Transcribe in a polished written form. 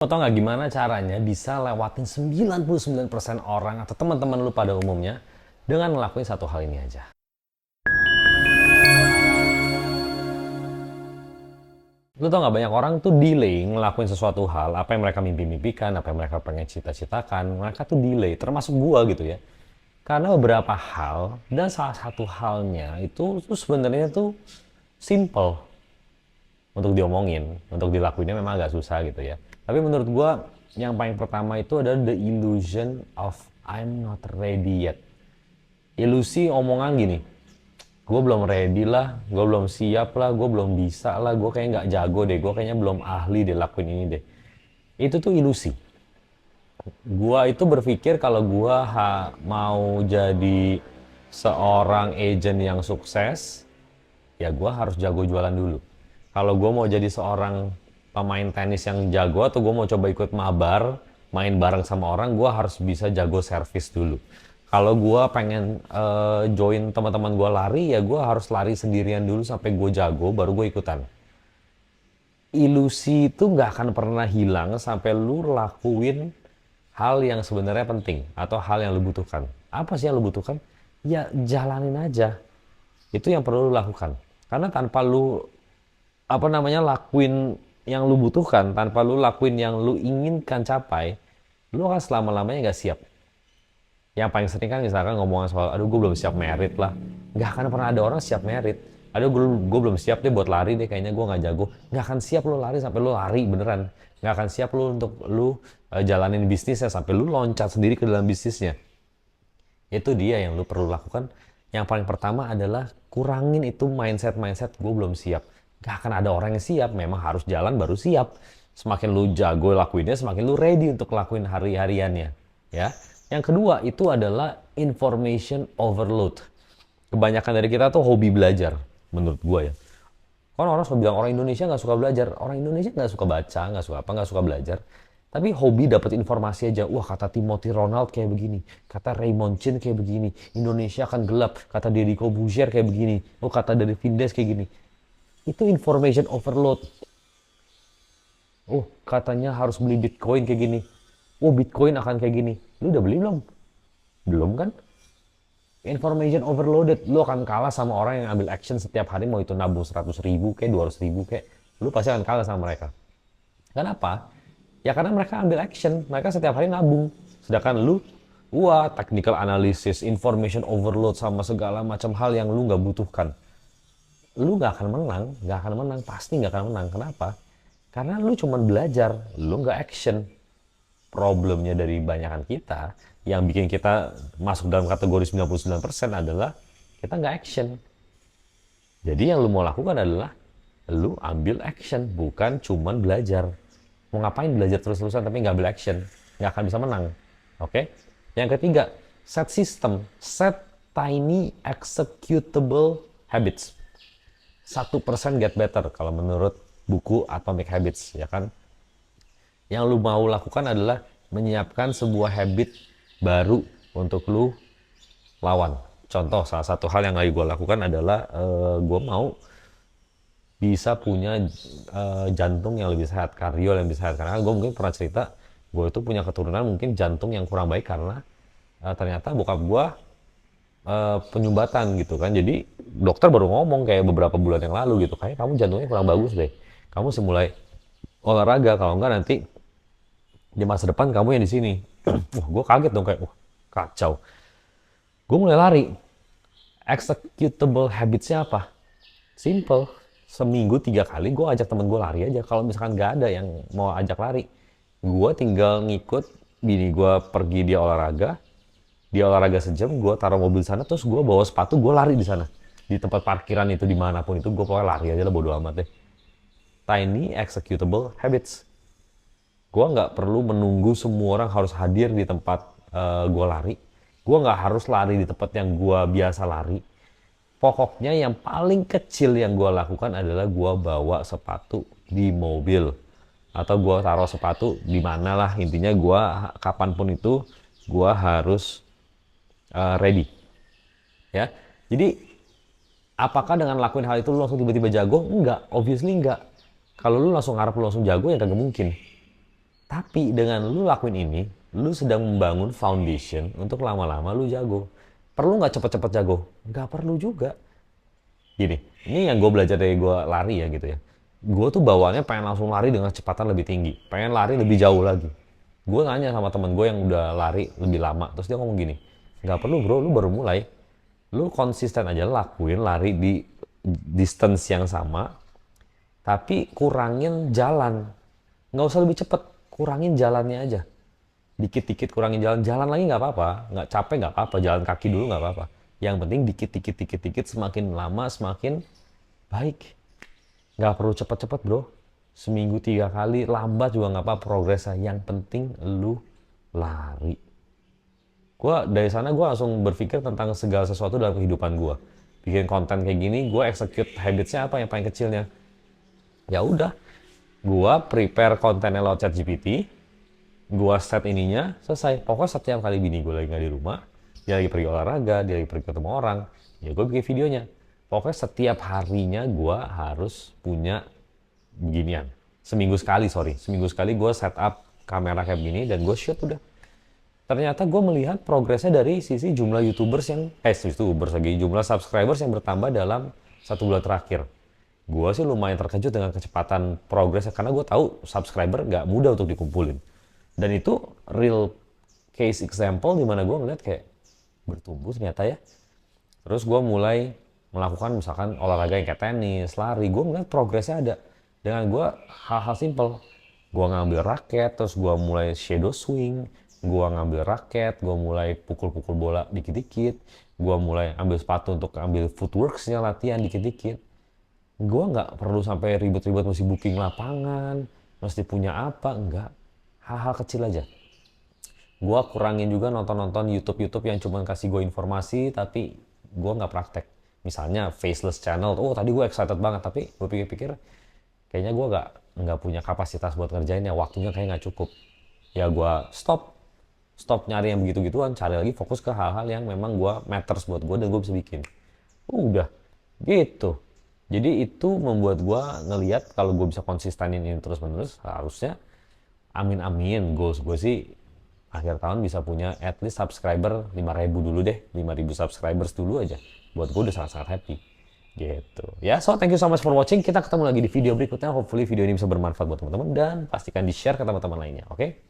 Lo tau nggak gimana caranya bisa lewatin 99% orang atau teman-teman lu pada umumnya dengan ngelakuin satu hal ini aja. Lu tau nggak banyak orang tuh delay ngelakuin sesuatu hal, apa yang mereka mimpi-mimpikan, apa yang mereka pengen cita-citakan, mereka tuh delay, termasuk gua gitu ya. Karena beberapa hal, dan salah satu halnya itu tuh sebenarnya tuh simple untuk diomongin, untuk dilakuinnya memang agak susah gitu ya. Tapi menurut gua yang paling pertama itu adalah the illusion of I'm not ready yet. Ilusi omongan gini, gue belum ready lah, gue belum siap lah, gue belum bisa lah, gue kayaknya nggak jago deh, gue kayaknya belum ahli deh lakuin ini deh. Itu tuh ilusi. Gua itu berpikir kalau gua mau jadi seorang agent yang sukses, ya gua harus jago jualan dulu. Kalau gua mau jadi seorang pemain tenis yang jago atau gua mau coba ikut mabar, main bareng sama orang, gua harus bisa jago servis dulu. Kalau gua pengen join teman-teman gua lari, ya gua harus lari sendirian dulu sampai gua jago, baru gua ikutan. Ilusi itu nggak akan pernah hilang sampai lu lakuin hal yang sebenarnya penting atau hal yang lu butuhkan. Apa sih yang lu butuhkan? Ya jalanin aja. Itu yang perlu lu lakukan. Karena tanpa lu lakuin yang lu butuhkan, tanpa lu lakuin yang lu inginkan capai, lu akan selama-lamanya nggak siap. Yang paling sering kan misalkan ngomongan soal, aduh gue belum siap merit lah. Nggak akan pernah ada orang siap merit. Aduh gue belum siap deh buat lari deh, kayaknya gue nggak jago. Nggak akan siap lu lari sampai lu lari beneran. Nggak akan siap lu untuk lu jalanin bisnisnya sampai lu loncat sendiri ke dalam bisnisnya. Itu dia yang lu perlu lakukan. Yang paling pertama adalah kurangin itu mindset gue belum siap. Nggak akan ada orang yang siap, memang harus jalan baru siap. Semakin lu jago lakuinnya, semakin lu ready untuk lakuin hari-hariannya. Ya. Yang kedua itu adalah information overload. Kebanyakan dari kita tuh hobi belajar, menurut gue ya. Kan orang suka bilang orang Indonesia nggak suka belajar. Orang Indonesia nggak suka baca, nggak suka apa, nggak suka belajar. Tapi hobi dapat informasi aja. Wah, kata Timothy Ronald kayak begini. Kata Raymond Chin kayak begini. Indonesia akan gelap. Kata Deddy Corbuzier kayak begini. Oh, kata dari Vindes kayak gini. Itu information overload. Oh, katanya harus beli Bitcoin kayak gini. Oh, Bitcoin akan kayak gini. Lu udah beli belum? Belum kan? Information overloaded. Lu akan kalah sama orang yang ambil action setiap hari, mau itu nabung 100 ribu kayak 200 ribu kayak. Lu pasti akan kalah sama mereka. Kenapa? Ya karena mereka ambil action. Mereka setiap hari nabung. Sedangkan lu, wah, technical analysis, information overload sama segala macam hal yang lu nggak butuhkan. Lu nggak akan menang, nggak akan menang, pasti nggak akan menang. Kenapa? Karena lu cuma belajar, lu nggak action. Problemnya dari banyakan kita, yang bikin kita masuk dalam kategori 99% adalah kita nggak action. Jadi yang lu mau lakukan adalah lu ambil action, bukan cuman belajar. Mau ngapain belajar terus-terusan tapi nggak ambil action? Nggak akan bisa menang. Oke? Yang ketiga, set system. Set tiny executable habits. 1% get better kalau menurut buku Atomic Habits, ya kan? Yang lu mau lakukan adalah menyiapkan sebuah habit baru untuk lu lawan. Contoh, salah satu hal yang lagi gue lakukan adalah gue mau bisa punya jantung yang lebih sehat, kardio yang lebih sehat. Karena gue mungkin pernah cerita, gue itu punya keturunan mungkin jantung yang kurang baik karena ternyata bokap gue penyumbatan gitu kan. Jadi dokter baru ngomong kayak beberapa bulan yang lalu gitu, kayak kamu jantungnya kurang bagus deh. Kamu mulai olahraga, kalau enggak nanti di masa depan kamu yang di sini. Wah, gue kaget dong kayak, wah, kacau. Gue mulai lari. Executable habitsnya apa? Simple. Seminggu 3 kali gue ajak temen gue lari aja. Kalau misalkan gak ada yang mau ajak lari, gue tinggal ngikut bini gue pergi dia olahraga sejam, gue taruh mobil sana, terus gue bawa sepatu, gue lari di sana. Di tempat parkiran itu, dimanapun itu, gue pokoknya lari aja lah, bodo amat deh. Tiny executable habits. Gue nggak perlu menunggu semua orang harus hadir di tempat gue lari. Gue nggak harus lari di tempat yang gue biasa lari. Pokoknya yang paling kecil yang gue lakukan adalah gue bawa sepatu di mobil. Atau gue taruh sepatu di mana lah. Intinya gue kapanpun itu gue harus ready. Ya, jadi apakah dengan lakuin hal itu lu langsung tiba-tiba jago? Enggak, obviously enggak. Kalau lu langsung ngarep lu langsung jago ya kagak mungkin. Tapi dengan lu lakuin ini, lu sedang membangun foundation untuk lama-lama lu jago. Perlu nggak cepet-cepet jago? Nggak perlu juga. Gini, ini yang gue belajar dari gue lari ya gitu ya. Gue tuh bawaannya pengen langsung lari dengan kecepatan lebih tinggi. Pengen lari lebih jauh lagi. Gue nanya sama temen gue yang udah lari lebih lama. Terus dia ngomong gini, nggak perlu bro, lu baru mulai. Lu konsisten aja lakuin lari di distance yang sama. Tapi kurangin jalan. Nggak usah lebih cepet, kurangin jalannya aja. Dikit-dikit kurangin jalan. Jalan lagi nggak apa-apa. Nggak capek nggak apa-apa. Jalan kaki dulu nggak apa-apa. Yang penting dikit-dikit, dikit-dikit, semakin lama semakin baik. Nggak perlu cepet-cepet bro. Seminggu 3 kali, lambat juga nggak apa-apa progresnya. Yang penting lu lari. Dari sana gue langsung berpikir tentang segala sesuatu dalam kehidupan gue. Bikin konten kayak gini, gue execute habitsnya apa yang paling kecilnya. Ya udah, gue prepare kontennya lewat ChatGPT, gue set ininya, selesai. Pokoknya setiap kali bini gue lagi nggak di rumah, dia lagi pergi olahraga, dia lagi pergi ketemu orang, ya gue bikin videonya. Pokoknya setiap harinya gue harus punya beginian. Seminggu sekali gue set up kamera kayak gini dan gue shoot udah. Ternyata gue melihat progresnya dari sisi jumlah jumlah subscribers yang bertambah dalam 1 bulan terakhir. Gue sih lumayan terkejut dengan kecepatan progresnya karena gue tahu subscriber nggak mudah untuk dikumpulin. Dan itu real case example di mana gue ngeliat kayak bertumbuh ternyata ya. Terus gue mulai melakukan misalkan olahraga yang kayak tenis, lari, gue ngeliat progresnya ada. Dengan gue hal-hal simple, gue ngambil raket, terus gue mulai shadow swing, gue ngambil raket, gue mulai pukul-pukul bola dikit-dikit, gue mulai ambil sepatu untuk ambil footworksnya latihan dikit-dikit. Gue nggak perlu sampai ribet-ribet mesti booking lapangan, mesti punya apa, enggak. Hal-hal kecil aja. Gue kurangin juga nonton-nonton YouTube yang cuma kasih gue informasi, tapi gue nggak praktek. Misalnya faceless channel, oh tadi gue excited banget, tapi gue pikir-pikir, kayaknya gue nggak punya kapasitas buat ngerjain ya, waktunya kayak nggak cukup. Ya gue stop nyari yang begitu-gituan, cari lagi fokus ke hal-hal yang memang gue matters buat gue dan gue bisa bikin. Udah, gitu. Jadi itu membuat gue ngelihat kalau gue bisa konsistenin ini terus-menerus, harusnya amin-amin goals gue sih akhir tahun bisa punya at least subscriber 5.000 dulu deh, 5.000 subscribers dulu aja. Buat gue udah sangat-sangat happy. Gitu. Ya, so thank you so much for watching. Kita ketemu lagi di video berikutnya. Hopefully video ini bisa bermanfaat buat teman-teman dan pastikan di-share ke teman-teman lainnya, oke?